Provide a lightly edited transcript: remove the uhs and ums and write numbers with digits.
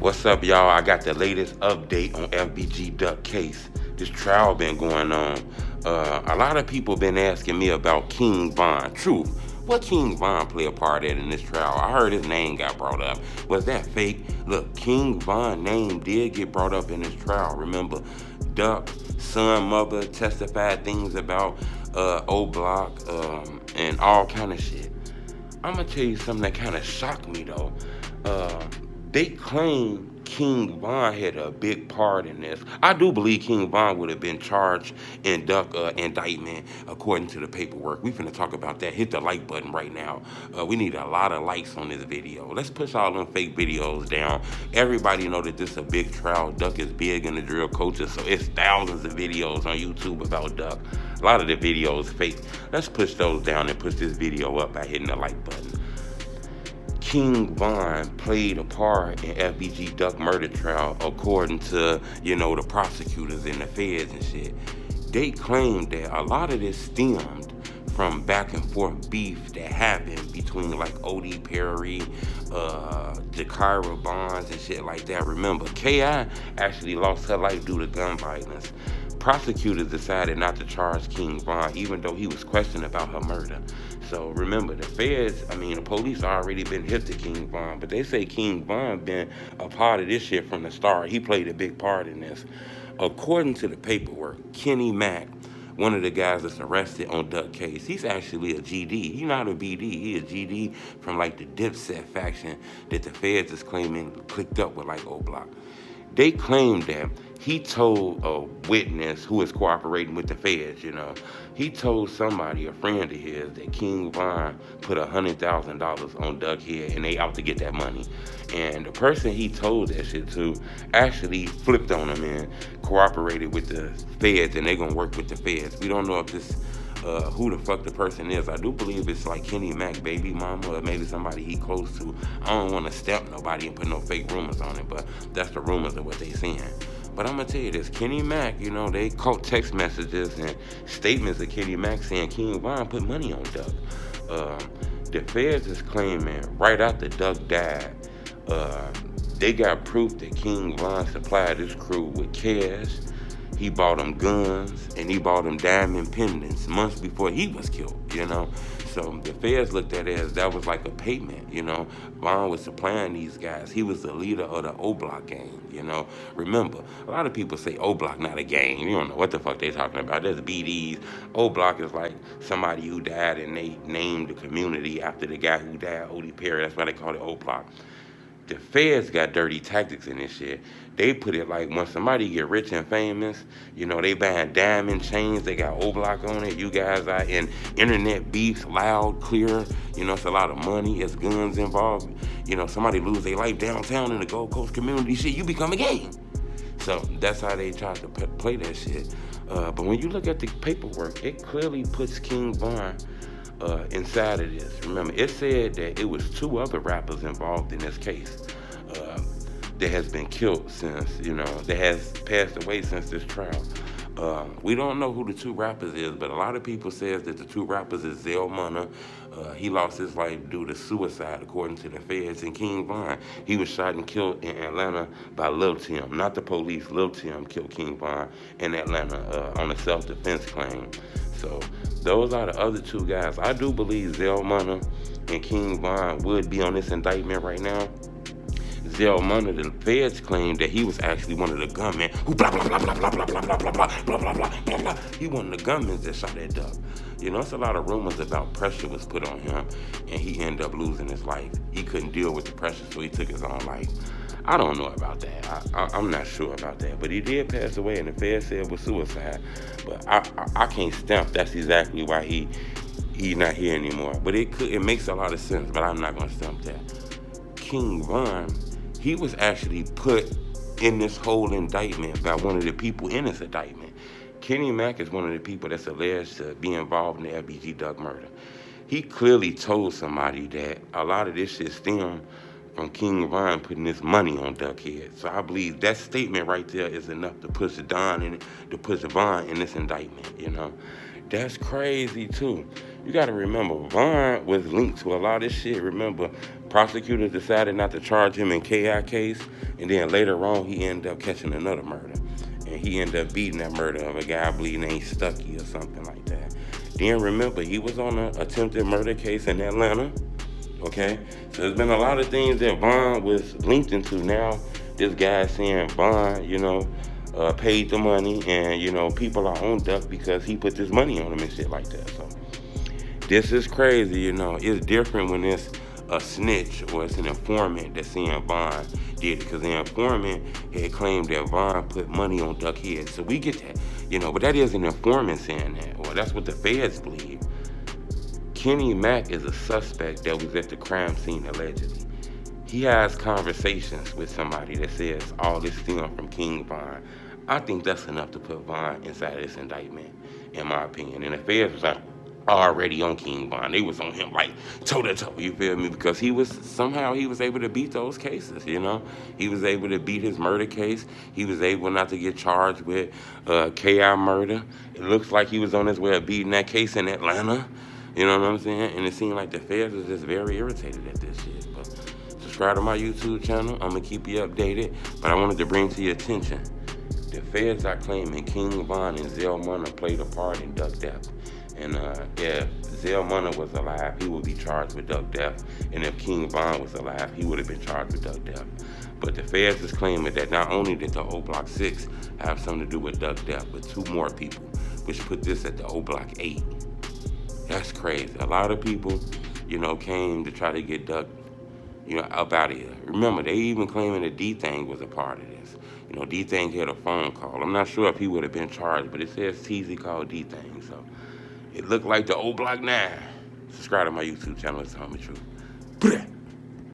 What's up, y'all? I got the latest update on FBG Duck case. This trial been going on. A lot of people been asking me about King Von. Truth, what King Von play a part in this trial? I heard his name got brought up. Was that fake? Look, King Von name did get brought up in this trial. Remember, Duck, son, mother testified things about O Block and all kind of shit. I'm gonna tell you something that kind of shocked me though. Uh, they claim King Von had a big part in this. I do believe King Von would have been charged in Duck indictment according to the paperwork. We finna talk about that. Hit the like button right now. We need a lot of likes on this video. Let's push all them fake videos down. Everybody know that this is a big trial. Duck is big in the drill culture, so it's thousands of videos on YouTube about Duck. A lot of the videos fake. Let's push those down and push this video up by hitting the like button. King Von played a part in FBG Duck murder trial according to, the prosecutors and the feds and shit. They claimed that a lot of this stemmed from back and forth beef that happened between like O.D. Perry, Jakira Bonds and shit like that. Remember, K.I. actually lost her life due to gun violence. Prosecutors decided not to charge King Von even though he was questioned about her murder. So remember, the police already been hip to King Von, but they say King Von been a part of this shit from the start. He played a big part in this. According to the paperwork, Kenny Mack, one of the guys that's arrested on Duck case, he's actually a GD. He's not a BD. He a GD from like the Dipset faction that the feds is claiming clicked up with like O Block. They claim that he told a witness who is cooperating with the feds, he told somebody, a friend of his, that King Von put $100,000 on Duck head and they out to get that money. And the person he told that shit to actually flipped on him and cooperated with the feds, and they gonna work with the feds. We don't know if this who the fuck the person is. I do believe it's like Kenny Mack baby mama or maybe somebody he close to. I don't want to step nobody and put no fake rumors on it, but that's the rumors of what they saying. But I'm gonna tell you this, Kenny Mack, they caught text messages and statements of Kenny Mack saying King Von put money on Duck. The feds is claiming right after Duck died, they got proof that King Von supplied his crew with cash. He bought them guns and he bought them diamond pendants months before he was killed, So the feds looked at it as that was like a payment, Von was supplying these guys. He was the leader of the O Block gang, Remember, a lot of people say O Block not a gang. You don't know what the fuck they talking about. There's BDs. O Block is like somebody who died and they named the community after the guy who died, O.D. Perry. That's why they call it O Block. The feds got dirty tactics in this shit. They put it like when somebody get rich and famous, they buying diamond chains, they got O Block on it. You guys are in internet beefs, loud, clear, it's a lot of money, it's guns involved. Somebody lose their life downtown in the Gold Coast community, shit, you become a gang. So that's how they tried to play that shit. But when you look at the paperwork, it clearly puts King Von inside of this. Remember, it said that it was 2 other rappers involved in this case that has been killed since, that has passed away since this trial. We don't know who the 2 rappers is, but a lot of people says that the 2 rappers is Zell Munna. He lost his life due to suicide, according to the feds. And King Von, he was shot and killed in Atlanta by Lil Tim, not the police. Lil Tim killed King Von in Atlanta on a self-defense claim. So those are the other 2 guys. I do believe Zell Munna and King Von would be on this indictment right now. Zell Munna, the feds claimed that he was actually one of the gunmen who blah blah blah blah blah blah blah blah blah blah blah blah blah blah blah. He one of the gunmen that shot that Duck. It's a lot of rumors about pressure was put on him, and he ended up losing his life. He couldn't deal with the pressure, so he took his own life. I don't know about that. I'm not sure about that. But he did pass away, and the feds said it was suicide. But I can't stamp that's exactly why he's not here anymore. But it makes a lot of sense, but I'm not going to stamp that. King Von, he was actually put in this whole indictment by one of the people in this indictment. Kenny Mack is one of the people that's alleged to be involved in the FBG Duck murder. He clearly told somebody that a lot of this shit stemmed from King Von putting this money on Duck head. So I believe that statement right there is enough to push Von in this indictment, That's crazy too. You gotta remember, Von was linked to a lot of shit. Remember, Prosecutors decided not to charge him in KI case, and then later on he ended up catching another murder, and he ended up beating that murder of a guy I believe named Stuckey or something like that. Then remember he was on an attempted murder case in Atlanta. Okay, so there's been a lot of things that Vaughn was linked into. Now this guy saying Vaughn, paid the money, and people are on duck because he put this money on him and shit like that. So this is crazy. It's different when it's a snitch or it's an informant that's saying Vaughn did it, because the informant had claimed that Vaughn put money on Duck head. So we get that, but that is an informant saying that, or that's what the feds believe. Kenny Mack is a suspect that was at the crime scene allegedly. He has conversations with somebody that says all this stemmed from King Von. I think that's enough to put Von inside this indictment, in my opinion. And the feds was already on King Von. They was on him like toe to toe, you feel me? Because he was able to beat those cases, He was able to beat his murder case. He was able not to get charged with KI murder. It looks like he was on his way of beating that case in Atlanta. You know what I'm saying? And it seemed like the feds was just very irritated at this shit. But subscribe to my YouTube channel. I'm going to keep you updated. But I wanted to bring to your attention, the feds are claiming King Von and Zell Munna played a part in duck death. And if Zell Munna was alive, he would be charged with duck death. And if King Von was alive, he would have been charged with duck death. But the feds is claiming that not only did the O Block 6 have something to do with duck death, but 2 more people, which put this at the O Block 8. That's crazy. A lot of people, came to try to get Duck, up out of here. Remember, they even claiming that D-Thang was a part of this. D-Thang had a phone call. I'm not sure if he would have been charged, but it says TZ called D-Thang. So it looked like the O Block 9. Subscribe to my YouTube channel. It's Tell Me Truth.